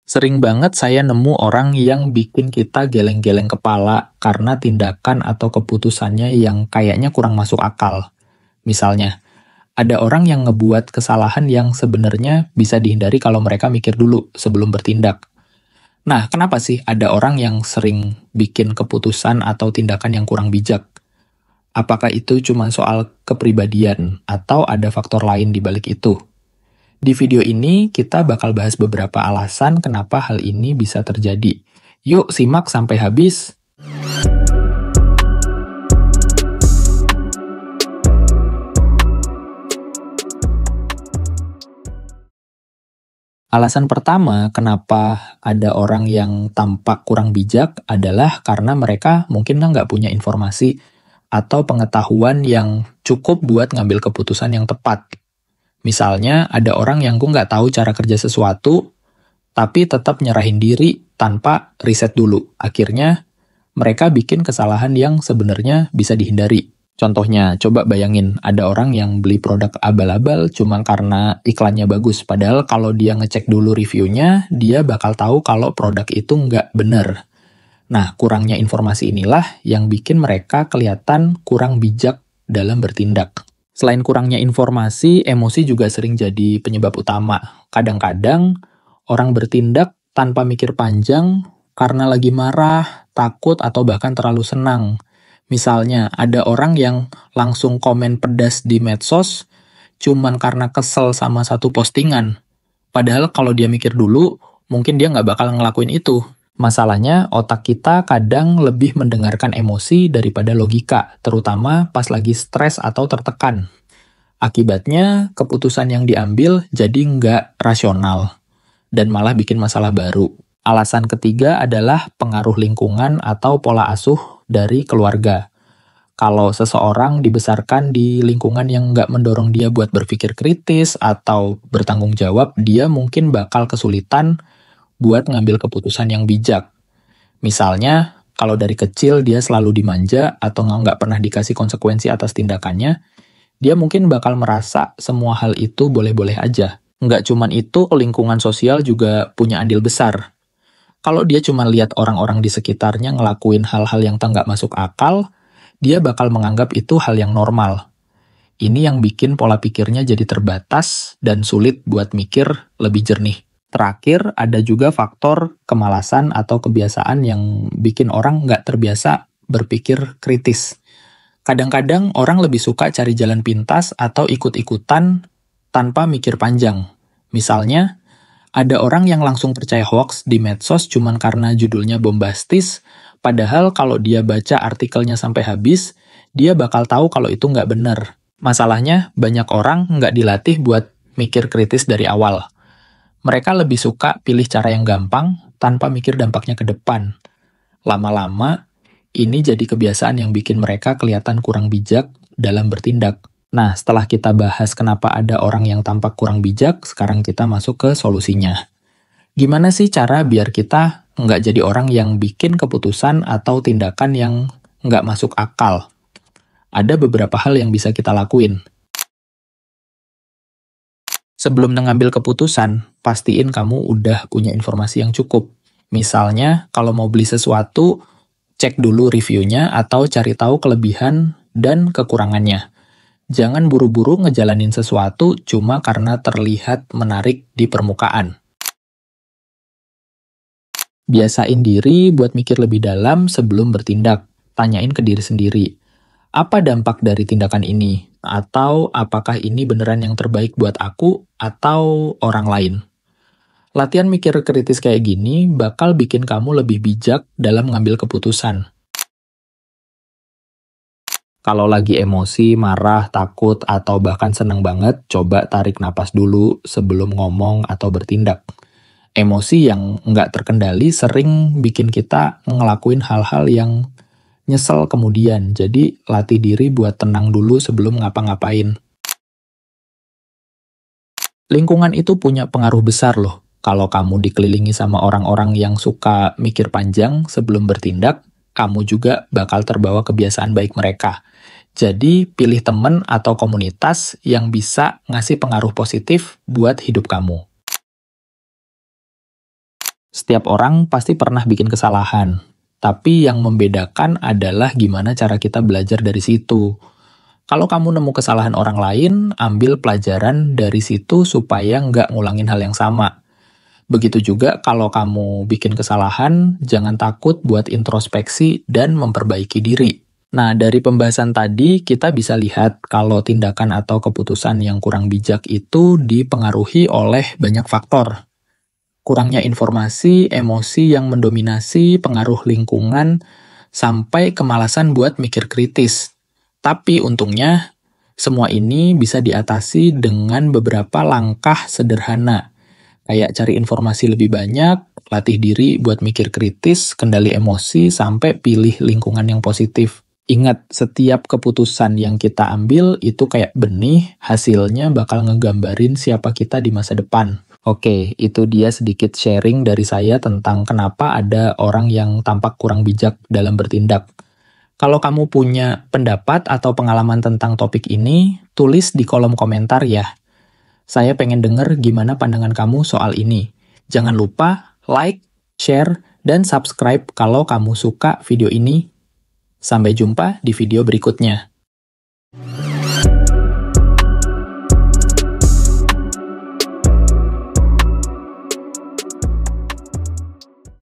Sering banget saya nemu orang yang bikin kita geleng-geleng kepala karena tindakan atau keputusannya yang kayaknya kurang masuk akal. Misalnya, ada orang yang ngebuat kesalahan yang sebenarnya bisa dihindari kalau mereka mikir dulu sebelum bertindak. Nah, kenapa sih ada orang yang sering bikin keputusan atau tindakan yang kurang bijak? Apakah itu cuma soal kepribadian atau ada faktor lain di balik itu? Di video ini, kita bakal bahas beberapa alasan kenapa hal ini bisa terjadi. Yuk, simak sampai habis. Alasan pertama kenapa ada orang yang tampak kurang bijak adalah karena mereka mungkin nggak punya informasi atau pengetahuan yang cukup buat ngambil keputusan yang tepat. Misalnya, ada orang yang nggak tahu cara kerja sesuatu, tapi tetap nyerahin diri tanpa riset dulu. Akhirnya, mereka bikin kesalahan yang sebenarnya bisa dihindari. Contohnya, coba bayangin ada orang yang beli produk abal-abal cuma karena iklannya bagus. Padahal kalau dia ngecek dulu reviewnya, dia bakal tahu kalau produk itu nggak benar. Nah, kurangnya informasi inilah yang bikin mereka kelihatan kurang bijak dalam bertindak. Selain kurangnya informasi, emosi juga sering jadi penyebab utama. Kadang-kadang, orang bertindak tanpa mikir panjang karena lagi marah, takut, atau bahkan terlalu senang. Misalnya, ada orang yang langsung komen pedas di medsos cuman karena kesel sama satu postingan. Padahal kalau dia mikir dulu, mungkin dia nggak bakal ngelakuin itu. Masalahnya, otak kita kadang lebih mendengarkan emosi daripada logika, terutama pas lagi stres atau tertekan. Akibatnya, keputusan yang diambil jadi nggak rasional, dan malah bikin masalah baru. Alasan ketiga adalah pengaruh lingkungan atau pola asuh dari keluarga. Kalau seseorang dibesarkan di lingkungan yang nggak mendorong dia buat berpikir kritis atau bertanggung jawab, dia mungkin bakal kesulitan buat ngambil keputusan yang bijak. Misalnya, kalau dari kecil dia selalu dimanja atau nggak pernah dikasih konsekuensi atas tindakannya, dia mungkin bakal merasa semua hal itu boleh-boleh aja. Nggak cuman itu, lingkungan sosial juga punya andil besar. Kalau dia cuma lihat orang-orang di sekitarnya ngelakuin hal-hal yang nggak masuk akal, dia bakal menganggap itu hal yang normal. Ini yang bikin pola pikirnya jadi terbatas dan sulit buat mikir lebih jernih. Terakhir, ada juga faktor kemalasan atau kebiasaan yang bikin orang nggak terbiasa berpikir kritis. Kadang-kadang orang lebih suka cari jalan pintas atau ikut-ikutan tanpa mikir panjang. Misalnya, ada orang yang langsung percaya hoax di medsos cuman karena judulnya bombastis, padahal kalau dia baca artikelnya sampai habis, dia bakal tahu kalau itu nggak benar. Masalahnya, banyak orang nggak dilatih buat mikir kritis dari awal. Mereka lebih suka pilih cara yang gampang tanpa mikir dampaknya ke depan. Lama-lama, ini jadi kebiasaan yang bikin mereka kelihatan kurang bijak dalam bertindak. Nah, setelah kita bahas kenapa ada orang yang tampak kurang bijak, sekarang kita masuk ke solusinya. Gimana sih cara biar kita nggak jadi orang yang bikin keputusan atau tindakan yang nggak masuk akal? Ada beberapa hal yang bisa kita lakuin. Sebelum mengambil keputusan, pastiin kamu udah punya informasi yang cukup. Misalnya, kalau mau beli sesuatu, cek dulu reviewnya atau cari tahu kelebihan dan kekurangannya. Jangan buru-buru ngejalanin sesuatu cuma karena terlihat menarik di permukaan. Biasain diri buat mikir lebih dalam sebelum bertindak. Tanyain ke diri sendiri, apa dampak dari tindakan ini? Atau apakah ini beneran yang terbaik buat aku atau orang lain? Latihan mikir kritis kayak gini bakal bikin kamu lebih bijak dalam mengambil keputusan. Kalau lagi emosi, marah, takut, atau bahkan seneng banget, coba tarik napas dulu sebelum ngomong atau bertindak. Emosi yang nggak terkendali sering bikin kita ngelakuin hal-hal yang nyesel kemudian, jadi latih diri buat tenang dulu sebelum ngapa-ngapain. Lingkungan itu punya pengaruh besar loh. Kalau kamu dikelilingi sama orang-orang yang suka mikir panjang sebelum bertindak, kamu juga bakal terbawa kebiasaan baik mereka. Jadi, pilih teman atau komunitas yang bisa ngasih pengaruh positif buat hidup kamu. Setiap orang pasti pernah bikin kesalahan, tapi yang membedakan adalah gimana cara kita belajar dari situ. Kalau kamu nemu kesalahan orang lain, ambil pelajaran dari situ supaya nggak ngulangin hal yang sama. Begitu juga kalau kamu bikin kesalahan, jangan takut buat introspeksi dan memperbaiki diri. Nah, dari pembahasan tadi, kita bisa lihat kalau tindakan atau keputusan yang kurang bijak itu dipengaruhi oleh banyak faktor. Kurangnya informasi, emosi yang mendominasi, pengaruh lingkungan, sampai kemalasan buat mikir kritis. Tapi untungnya, semua ini bisa diatasi dengan beberapa langkah sederhana. Kayak cari informasi lebih banyak, latih diri buat mikir kritis, kendali emosi, sampai pilih lingkungan yang positif. Ingat, setiap keputusan yang kita ambil itu kayak benih, hasilnya bakal ngegambarin siapa kita di masa depan. Oke, itu dia sedikit sharing dari saya tentang kenapa ada orang yang tampak kurang bijak dalam bertindak. Kalau kamu punya pendapat atau pengalaman tentang topik ini, tulis di kolom komentar ya. Saya pengen denger gimana pandangan kamu soal ini. Jangan lupa like, share, dan subscribe kalau kamu suka video ini. Sampai jumpa di video berikutnya.